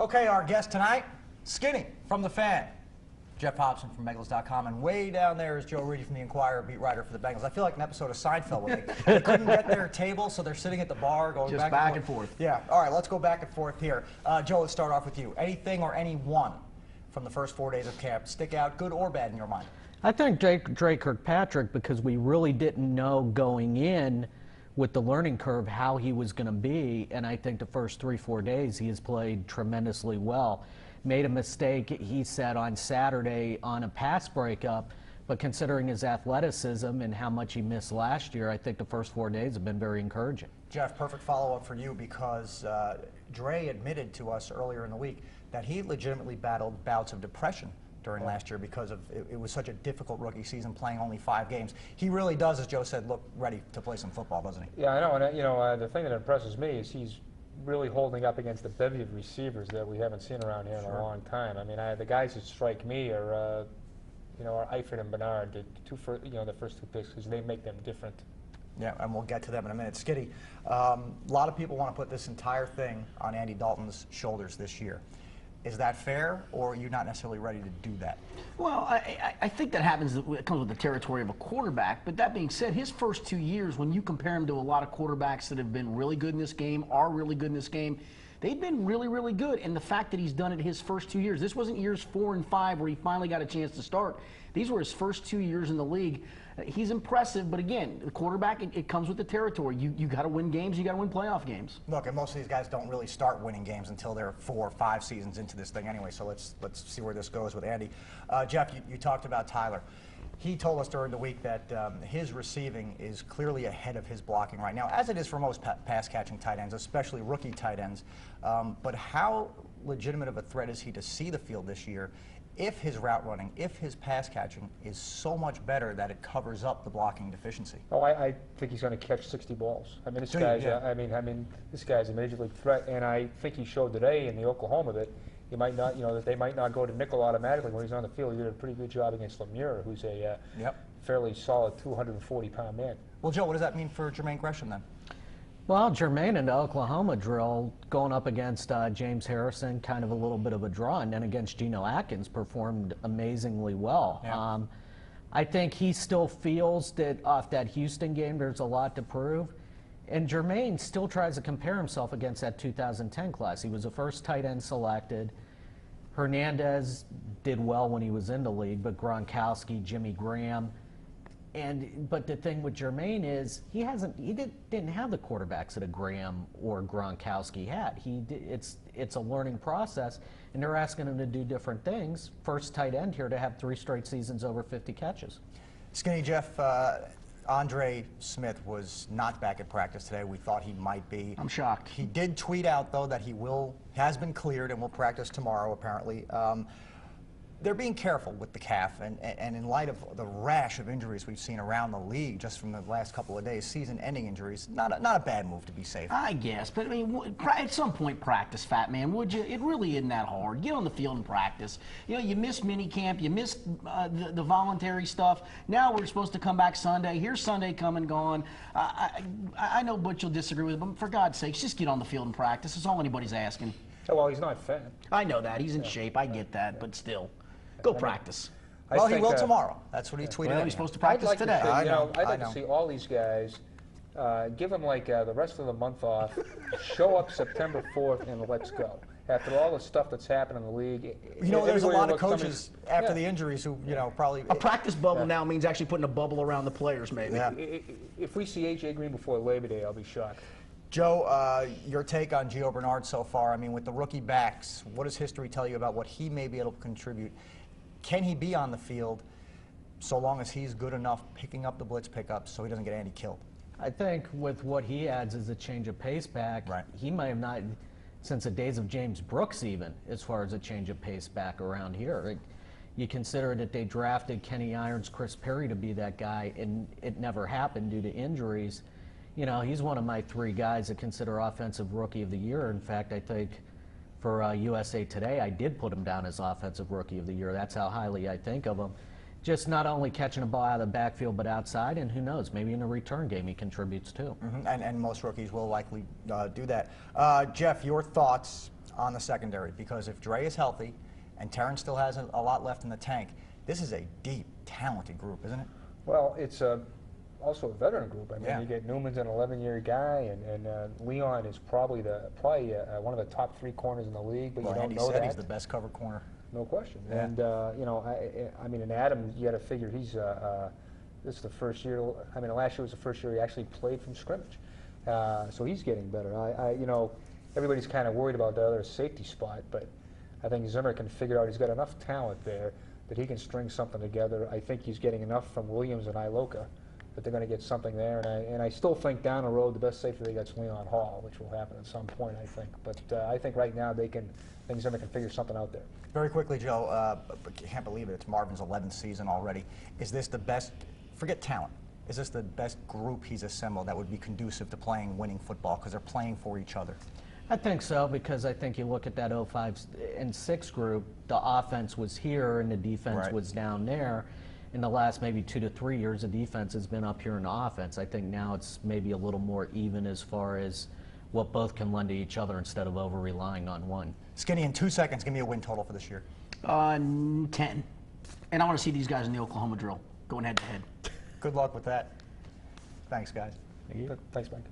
Okay, our guest tonight, Skinny from The Fan. Geoff Hobson from Bengals.com, and way down there is Joe Reedy from The Inquirer, beat writer for the Bengals. I feel like an episode of Seinfeld where they couldn't get their table, so they're sitting at the bar going just back and forth. Yeah, all right, let's go back and forth here. Joe, let's start off with you. Anything or anyone from the first 4 days of camp stick out, good or bad in your mind? I think Drake Kirkpatrick, because we really didn't know going in with the learning curve how he was going to be, and I think the first 3-4 days he has played tremendously well. Made a mistake, he said, on Saturday on a pass breakup, but considering his athleticism and how much he missed last year, I think the first 4 days have been very encouraging. Geoff, perfect follow-up for you, because Dre admitted to us earlier in the week that he legitimately battled bouts of depression during last year because of it was such a difficult rookie season, playing only 5 games. He really does, as Joe said, look ready to play some football, doesn't he? Yeah, I know. And the thing that impresses me is he's really holding up against the bevy of receivers that we haven't seen around here in a long time. I mean, the guys that strike me are, are Eifert and Bernard, the first 2 picks, because they make them different. Yeah, and we'll get to them in a minute. Skitty, a lot of people want to put this entire thing on Andy Dalton's shoulders this year. Is that fair, or are you not necessarily ready to do that? Well, I think that happens. It comes with the territory of a quarterback. But that being said, his first 2 years, when you compare him to a lot of quarterbacks that have been really good in this game, are really good in this game, they've been really, really good. And the fact that he's done it his first 2 years, this wasn't years 4 and 5 where he finally got a chance to start. These were his first 2 years in the league. He's impressive, but again, the quarterback, it comes with the territory. You got to win games, you got to win playoff games. Look, and most of these guys don't really start winning games until they're 4 or 5 seasons into this thing anyway, so let's see where this goes with Andy. Geoff, you talked about Tyler. He told us during the week that his receiving is clearly ahead of his blocking right now, as it is for most pass-catching tight ends, especially rookie tight ends. But how legitimate of a threat is he to see the field this year if his route running, if his pass catching is this much better that it covers up the blocking deficiency? Oh, I think he's going to catch 60 balls. I mean, this guy's this guy's a major league threat, and I think he showed today in the Oklahoma that he might not, that they might not go to nickel automatically when he's on the field. He did a pretty good job against Lemire, who's a fairly solid 240-pound man. Well, Joe, what does that mean for Jermaine Gresham then? Well, Jermaine in the Oklahoma drill, going up against James Harrison, kind of a little bit of a draw, and then against Geno Atkins, performed amazingly well. Yeah. I think he still feels that off that Houston game, there's a lot to prove. And Jermaine still tries to compare himself against that 2010 class. He was the first tight end selected. Hernandez did well when he was in the league, but Gronkowski, Jimmy Graham. But the thing with Jermaine is he didn't have the quarterbacks that a Graham or Gronkowski had. It's a learning process, and they're asking him to do different things. First tight end here to have 3 straight seasons over 50 catches. Skinny, Geoff, Andre Smith was not back at practice today. We thought he might be. I'm shocked. He did tweet out though that he has been cleared and will practice tomorrow apparently. They're being careful with the calf, and in light of the rash of injuries we've seen around the league just from the last couple of days, season-ending injuries, not a bad move to be safe. I guess, but I mean, at some point practice, fat man, would you? It really isn't that hard. Get on the field and practice. You missed minicamp, you missed the voluntary stuff. Now we're supposed to come back Sunday. Here's Sunday come and gone. I know Butch will disagree with it, but for God's sakes, just get on the field and practice. That's all anybody's asking. Oh, well, he's not fat. I know that. He's in shape. I get that, but still. Go practice. Well, he will tomorrow. That's what he tweeted. Well, he's supposed to practice today. I'd like to see all these guys give them like the rest of the month off, show up September 4th, and let's go. After all the stuff that's happened in the league. There's a lot of coaches after the injuries who, probably... A practice bubble now means actually putting a bubble around the players, maybe. Yeah. If we see A.J. Green before Labor Day, I'll be shocked. Joe, your take on Gio Bernard so far. I mean, with the rookie backs, what does history tell you about what he may be able to contribute? Can he be on the field so long as he's good enough picking up the blitz pickups so he doesn't get Andy killed? I think with what he adds as a change of pace back, he might have not, since the days of James Brooks even, as far as a change of pace back around here. You consider that they drafted Kenny Irons, Chris Perry to be that guy, and it never happened due to injuries. He's one of my 3 guys that consider Offensive Rookie of the Year. In fact, I think for USA Today, I did put him down as Offensive Rookie of the Year. That's how highly I think of him. Just not only catching a ball out of the backfield, but outside, and who knows, maybe in a return game he contributes too. And most rookies will likely do that. Geoff, your thoughts on the secondary, because if Dre is healthy and Terrence still has a lot left in the tank, this is a deep, talented group, isn't it? Well, it's also a veteran group. I mean, Yeah. you get Newman's an 11-year guy, and Leon is probably one of the top 3 corners in the league, but Well, you don't Andy know said that. he's the best cover corner. No question. Yeah. And you know, I mean, in Adam, you got to figure he's this is the first year. I mean, last year was the first year he actually played from scrimmage, so he's getting better. You know, everybody's kind of worried about the other safety spot, but I think Zimmer can figure out he's got enough talent there that he can string something together. I think he's getting enough from Williams and Iloka that they're going to get something there. And I still think down the road the best safety they got is Leon Hall, which will happen at some point, I think. But I think right now I think Zimmer can figure something out there. Very quickly, Joe, can't believe it. It's Marvin's 11th season already. Is this the best, forget talent, is this the best group he's assembled that would be conducive to playing winning football because they're playing for each other? I think so, because I think you look at that 05 and 6 group, the offense was here and the defense Right. was down there. In the last maybe 2 to 3 years, the defense has been up here in the offense. I think now it's maybe a little more even as far as what both can lend to each other instead of over-relying on one. Skinny, in 2 seconds, give me a win total for this year. 10. And I want to see these guys in the Oklahoma drill going head to head. Good luck with that. Thanks, guys. Thanks, Mike.